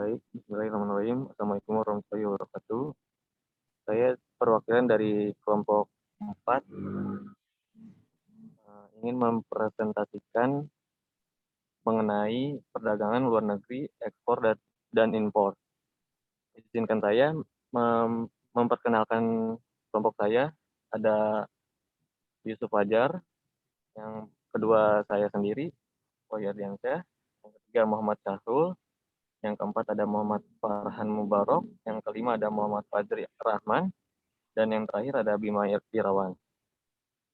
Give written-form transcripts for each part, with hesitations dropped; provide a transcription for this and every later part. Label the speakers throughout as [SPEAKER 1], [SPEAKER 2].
[SPEAKER 1] Baik, bismillahirrahmanirrahim. Assalamualaikum warahmatullahi wabarakatuh. Saya perwakilan dari kelompok 4 ingin mempresentasikan mengenai perdagangan luar negeri, ekspor dan impor. Izinkan saya memperkenalkan kelompok saya. Ada Yusuf Fajar, yang kedua saya sendiri, Boy Ardiansyah, yang ketiga Muhammad Syahrul, yang keempat ada Muhammad Farhan Mubarok, yang kelima ada Muhammad Fadri Rahman, dan yang terakhir ada Bima Irawan.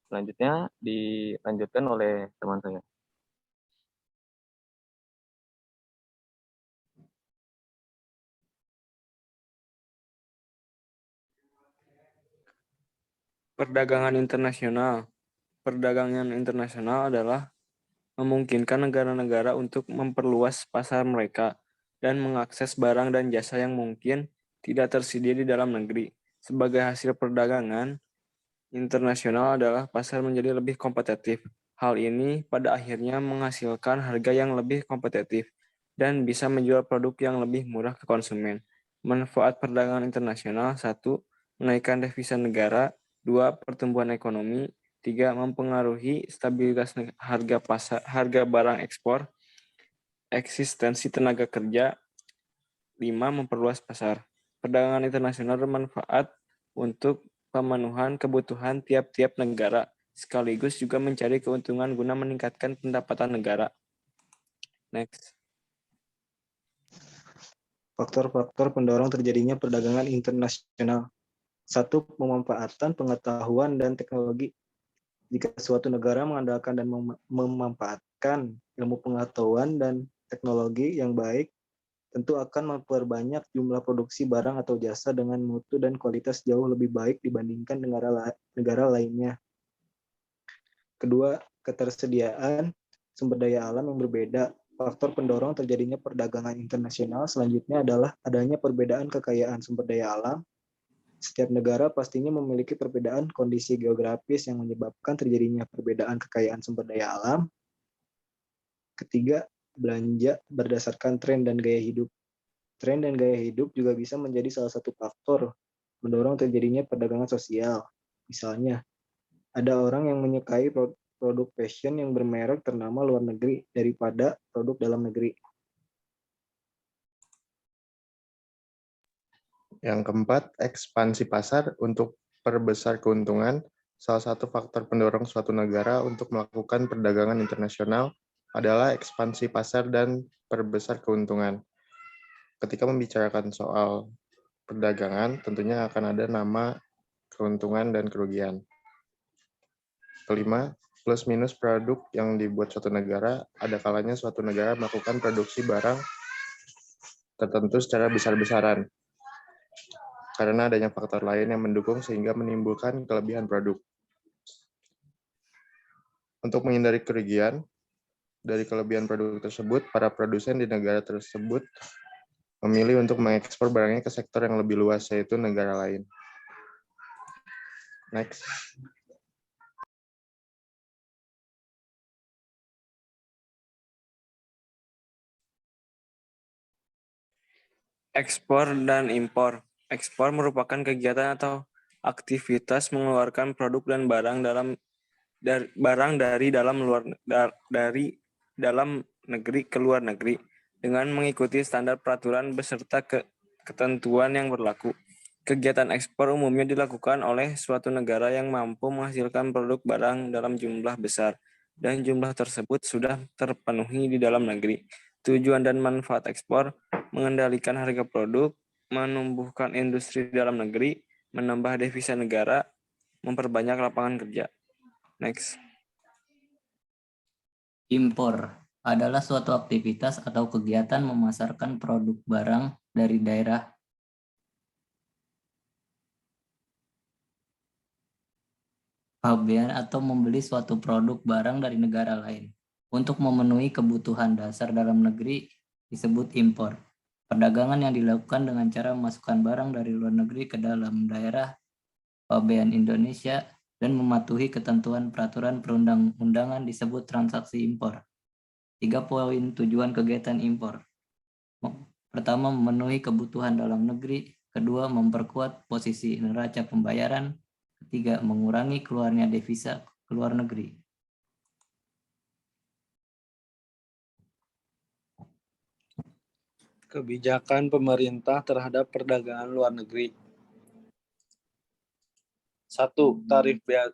[SPEAKER 1] Selanjutnya dilanjutkan oleh teman saya.
[SPEAKER 2] Perdagangan internasional. Perdagangan internasional adalah memungkinkan negara-negara untuk memperluas pasar mereka dan mengakses barang dan jasa yang mungkin tidak tersedia di dalam negeri. Sebagai hasil perdagangan internasional adalah pasar menjadi lebih kompetitif. Hal ini pada akhirnya menghasilkan harga yang lebih kompetitif dan bisa menjual produk yang lebih murah ke konsumen. Manfaat perdagangan internasional: 1. Menaikkan devisa negara. 2. Pertumbuhan ekonomi. 3. Mempengaruhi stabilitas harga barang ekspor, eksistensi tenaga kerja. 5. Memperluas pasar. Perdagangan internasional bermanfaat untuk pemenuhan kebutuhan tiap-tiap negara, sekaligus juga mencari keuntungan guna meningkatkan pendapatan negara. Next.
[SPEAKER 3] Faktor-faktor pendorong terjadinya perdagangan internasional. 1. Pemanfaatan pengetahuan dan teknologi. Jika suatu negara mengandalkan dan memanfaatkan ilmu pengetahuan dan teknologi yang baik, tentu akan memperbanyak jumlah produksi barang atau jasa dengan mutu dan kualitas jauh lebih baik dibandingkan negara lainnya. Kedua, ketersediaan sumber daya alam yang berbeda. Faktor pendorong terjadinya perdagangan internasional selanjutnya adalah adanya perbedaan kekayaan sumber daya alam. Setiap negara pastinya memiliki perbedaan kondisi geografis yang menyebabkan terjadinya perbedaan kekayaan sumber daya alam. Ketiga, belanja berdasarkan tren dan gaya hidup. Tren dan gaya hidup juga bisa menjadi salah satu faktor mendorong terjadinya perdagangan sosial. Misalnya, ada orang yang menyukai produk fashion yang bermerek ternama luar negeri daripada produk dalam negeri.
[SPEAKER 4] Yang keempat, ekspansi pasar untuk perbesar keuntungan. Salah satu faktor pendorong suatu negara untuk melakukan perdagangan internasional adalah ekspansi pasar dan perbesar keuntungan. Ketika membicarakan soal perdagangan, tentunya akan ada nama keuntungan dan kerugian. Kelima, plus minus produk yang dibuat suatu negara. Ada kalanya suatu negara melakukan produksi barang tertentu secara besar-besaran, karena adanya faktor lain yang mendukung sehingga menimbulkan kelebihan produk. Untuk menghindari kerugian dari kelebihan produk tersebut, para produsen di negara tersebut memilih untuk mengekspor barangnya ke sektor yang lebih luas, yaitu negara lain. Next.
[SPEAKER 2] Ekspor dan impor. Ekspor merupakan kegiatan atau aktivitas mengeluarkan produk dan barang dari dalam negeri ke luar negeri dengan mengikuti standar peraturan beserta ketentuan yang berlaku. Kegiatan ekspor umumnya dilakukan oleh suatu negara yang mampu menghasilkan produk barang dalam jumlah besar dan jumlah tersebut sudah terpenuhi di dalam negeri. Tujuan dan manfaat ekspor: mengendalikan harga produk, menumbuhkan industri dalam negeri, menambah devisa negara, memperbanyak lapangan kerja. Next.
[SPEAKER 5] Impor adalah suatu aktivitas atau kegiatan memasarkan produk barang dari daerah pabean atau membeli suatu produk barang dari negara lain untuk memenuhi kebutuhan dasar dalam negeri disebut impor. Perdagangan yang dilakukan dengan cara memasukkan barang dari luar negeri ke dalam daerah pabean Indonesia dan mematuhi ketentuan peraturan perundang-undangan disebut transaksi impor. 3 poin tujuan kegiatan impor. Pertama, memenuhi kebutuhan dalam negeri. Kedua, memperkuat posisi neraca pembayaran. Ketiga, mengurangi keluarnya devisa ke luar negeri.
[SPEAKER 6] Kebijakan pemerintah terhadap perdagangan luar negeri. 1. Tarif bea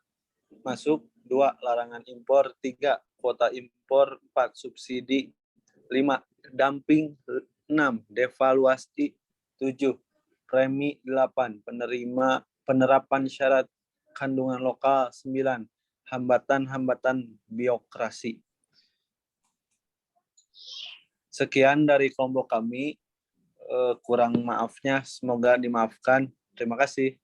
[SPEAKER 6] masuk. 2. Larangan impor. 3. Kuota impor. 4. Subsidi. 5. Dumping. 6. Devaluasi. 7. Premi. 8. Penerapan syarat kandungan lokal. 9. Hambatan-hambatan birokrasi. Sekian dari kelompok kami. Kurang maafnya, semoga dimaafkan. Terima kasih.